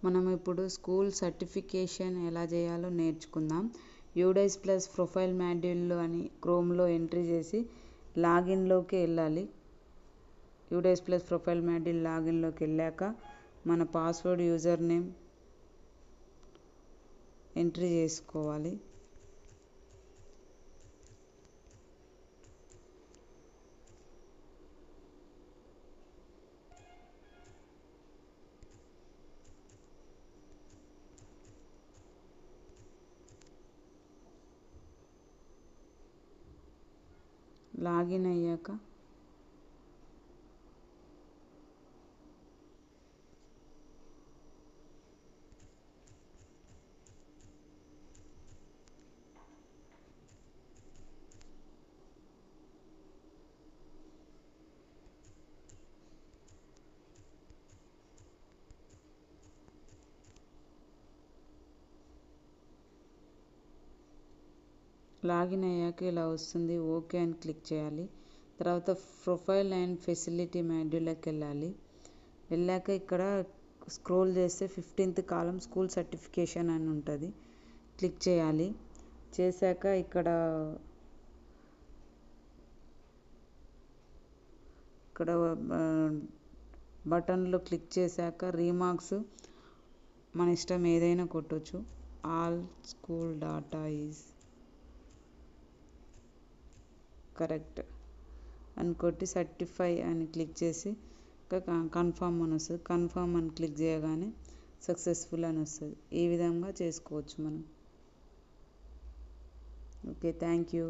మనం ఇప్పుడు school certification ఎలా చేయాలో నేర్చుకుందాం. యూడైస్ ప్లస్ ప్రొఫైల్ మాడ్యూల్ అని క్రోమ్లో ఎంట్రీ చేసి లాగిన్లోకి వెళ్ళాలి. యూడైస్ ప్లస్ ప్రొఫైల్ మాడ్యూల్ లాగిన్లోకి వెళ్ళాక మన పాస్వర్డ్ యూజర్ నేమ్ ఎంట్రీ చేసుకోవాలి. లాగిన్ అయ్యాక ఇలా వస్తుంది. ఓకే అని క్లిక్ చేయాలి. తర్వాత ప్రొఫైల్ అండ్ ఫెసిలిటీ మాడ్యూల్లోకి వెళ్ళాక ఇక్కడ స్క్రోల్ చేస్తే 15th కాలం స్కూల్ సర్టిఫికేషన్ అని ఉంటుంది. క్లిక్ చేయాలి. చేశాక ఇక్కడ బటన్లో క్లిక్ చేశాక రీమార్క్స్ మన ఇష్టం ఏదైనా కొట్టొచ్చు. All school data is correct అని కొట్టి సర్టిఫై అని క్లిక్ చేసి కన్ఫర్మ్ అని వస్తుంది. కన్ఫర్మ్ అని క్లిక్ చేయగానే సక్సెస్ఫుల్ అని వస్తుంది. ఈ విధంగా చేసుకోవచ్చు మనం. Okay, thank you.